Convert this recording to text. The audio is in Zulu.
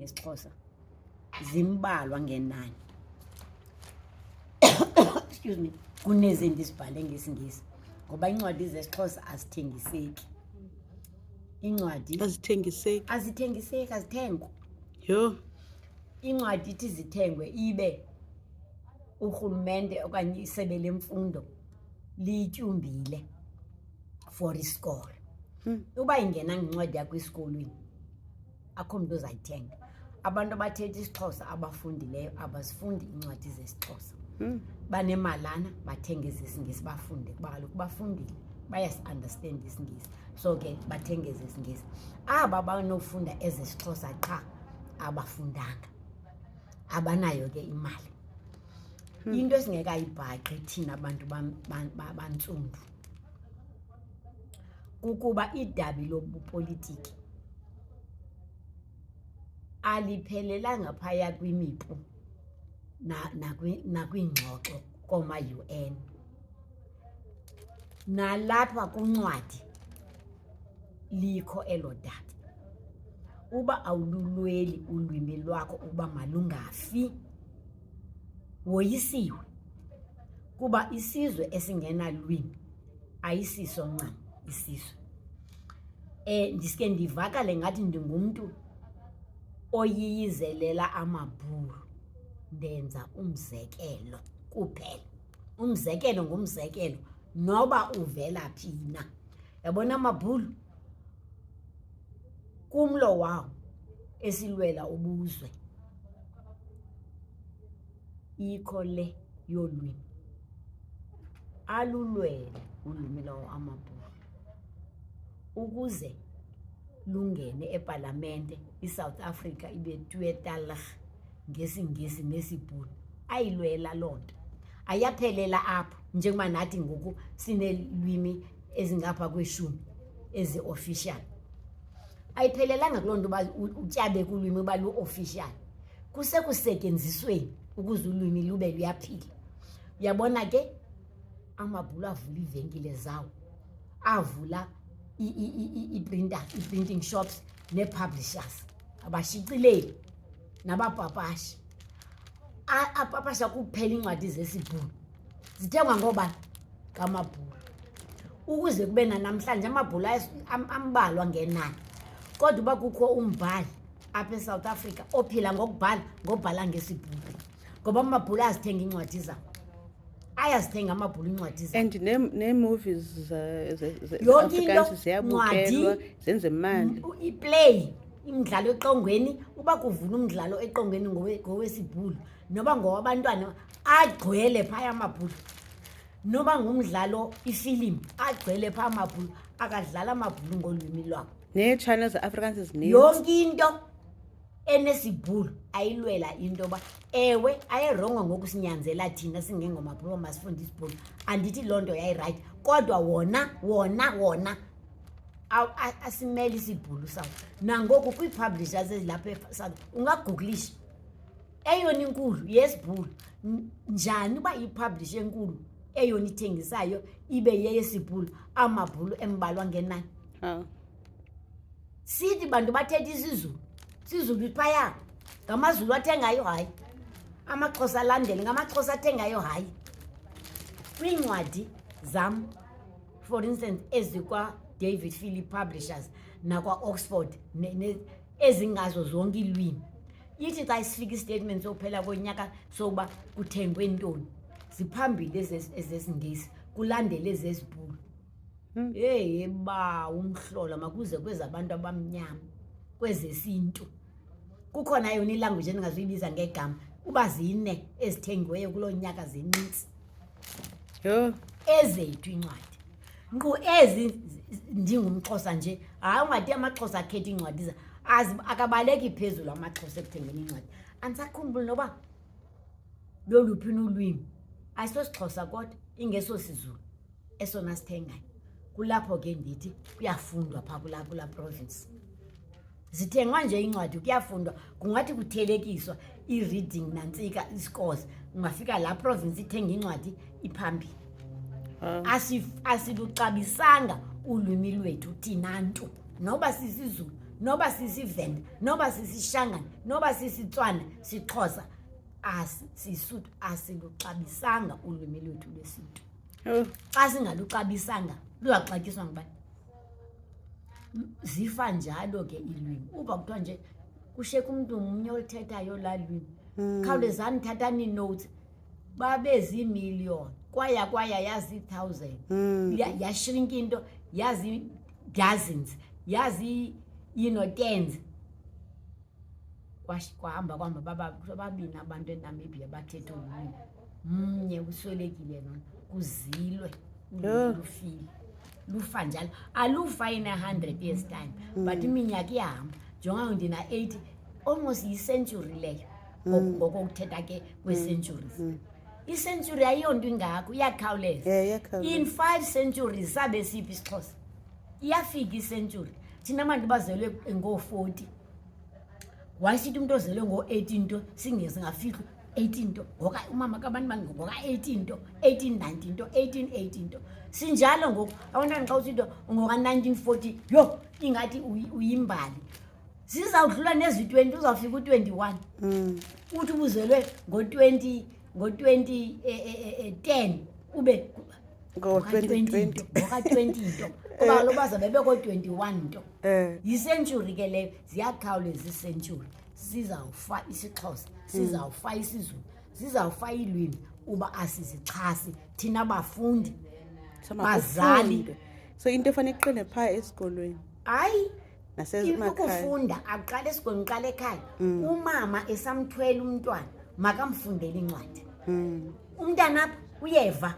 ngesiXhosa zimbalwa ngenani. Excuse me, kunezinto isibhale ngesingisi ngoba incwadi zesiXhosa azithengiseki. Incwadi azithengiseki, azithengwa. Yho, Incwadi ithi zithengwe ibe urhulumente okanye isebe lemfundo liyityumbile for isikolo. Uba ingena ngencwadi yakho esikolweni akho mntu uzayithenga. Abantu abathetha isiXhosa abafundileyo abazifundi incwadi zesiXhosa. Banemalana bathenge zesingesi bafunde kuba kaloku bafundile bayasi-understand isingesi, so ke bathenge zesingesi. Aba banofunda ezesiXhosa qha abafundanga, abanayo ke imali. Into esingekayibhaqi thina abantu bantsundu kukuba idabi lobupolitiki aliphelelanga phaya kwimipu nakwiingxoxo kooma-UN. Nalapha kuncwadi likho elo dabi. Uba awululweli ulwimi lwakho uba malungafi, woyisiwe, kuba isizwe esingenalwimi ayisiso ncam isizwe. Ndiske ndivakale ngathi ndingumntu oyiyizelela amabhulu. Ndenza umzekelo kuphela. Umzekelo ngumzekelo noba uvela phi na. Yabona amabhulu kumlo wawo esilwela ubuzwe ikho le yolwimi. Alulwele ulwimi lawo amabhulu ukuze lungene epalamente. ISouth Africa ibe tuyetalag ngesingesi nesibhulu. Ayilwela loo nto, ayaphelela apho njengoba nathi ngoku sineelwimi ezingapha kwe10 ezi-official. Ayiphelelanga kuloo nto uba utyabe kulwimi uba lu-official, kusekusetyenzisweni ukuze ulwimi lube luyaphila. Uyabona ke amabhulu avula iivenkile zawo, avula i-printing shops nee-publishers, abashicileli nabapapashi. Apapasha kuphela iincwadi zesibhulu, zithengwa ngoobani? Ngamabhulu. Ukuze kube nanamhlanje amabhulu ambalwa ngenani, kodwa uba kukho umbhali apha eSouth Africa ophila ngobhala ngesibhulu, ngoba amabhulu ayazithenga iincwadi zawo, ayazithenga amabhulu iincwadi zawo. and nee-movies Yonke into, zeAfrikaans ziyabukelwa, zenza imali. iplay, imidlalo eqongweni. Uba kuvula umdlalo eqongweni ngowesibhulu noba ngowabantwana agcwele phaya amabhulu, noba ngumdlalo ifilimu agcwele phaa amabhulu, akadlala amabhulu ngolwimi lwabo. Nee-channel zeAfrikaans zininzi. Yonke into enesibhulu ayilwela into yoba ewe ayirongo ngokusinyanzela thina singengomabhulu uba masifunde isibhulu. Andithi loo nto yayirayithi, kodwa wona asimele isibhulu sawo. Nangoku kwii-publishers ezilapha eSouth ungagugulisha eyona inkulu yesibhulu. Njani uba ipublish enkulu eyona ithengisayo ibe yeyesibhulu, amabhulu embalwa ngenani? Sithi bantu bathetha isiZulu, isiZulu phaya ngamaZulu athengayo, hayi. AmaXhosa alandele ngamaXhosa athengayo, hayi. Kwiincwadi zam, for instance, ezikwa-David Philip Publishers nakwa-Oxford ezingazo zonke iilwimi, ithi xa isifika istatement sokuphela konyaka sokuba kuthengwe ntoni, ziphambili ezesingesi kulandele ezesibhulu. Heyi ba umhlola makuze kwezabantu abamnyama, kwezesintu. Kukhona yona ilanguage endingazuyibiza ngegama, uba zine ezithengiweyo kuloo nyaka zinintsi. Yho, Ezethu iincwadi nkqu ezi ndingumXhosa nje, hayi ungathi amaXhosa akhetha iincwadi akabaleki phezulu amaXhosa ekuthengeni iincwadi. Andisakhumbuli noba loluphi ulwimi, ayisosiXhosa kodwa ingeso siZulu esona sithengayo. Kulapho ke ndithi kuyafundwa phaa kulaa province. Zithengwa nje iincwadi, kuyafundwa. Kungathi kuthelekiswa i-reading nantsika i-scores, ungafika laa province ithenga iincwadi iphambili. Asiluxabisanga ulwimi lwethu thina ntu, noba sisiZulu noba sisivenda, noba sisishangane, noba sisitswana, siXhosa, sisuthu asiluxabisanga ulwimi lwethu lwesintu. Yho. Xa singaluxabisanga luyaxatyiswa ngubani? Zifa njalo ke ilwimi. Uba kuthiwa nje kushiyeka umntu mnye oluthethayo laa lwimi, khawulezani thathani ii-notes, babe ziimiliyoni kwaya yazi 1,000 yashrinka into yazi dozens yazi tens. Kwahamba babini abantu eNamibia bathetha ulwimi, mnye uswelekile lona, kuzilwe lufile. Lufa njalo, alufa in 100 years time, but iminyaka iyahamba. Jonga ndina-80, almost yi-century leyo ngokuthetha ke kwee-centuries. I-century ayiyonto ingako, iyakhawuleza. In 5 centuries sabe siphi isiXhosa? Iyafika i-century. Thina abantu bazelwe ngoo-40, wayesithi umntu ozelwe ngoo-18 nto singafihli 18 nto, ngoka umama kabantu ngoka-18 nto, 1890 nto, 1880 nto. Sinjalo ngoku abantwana xa usithi ngoka-1940, yho ingathi uyimbali. Zizawudlula nezi-20, uzawufika u-21. Uthi ubuzelwe ngo-2010 ube ngoka-20 nto, kuba kaloku bazabe beko-21 nto. Yi-century ke leyo, ziyakhawuleza ii-century. Sizawufa isiXhosa, sizawufa isiZulu, zizawufa iilwimi uba asizixhasi thina bafundi, bazali. So into efanele iqine phaa esikolweni Hayi, nasemakhaya. ukufunda akuqala esikolweni, uqala ekhaya. Umama esamthwela umntwana makamfundele incwadi. Umntana apha uyeva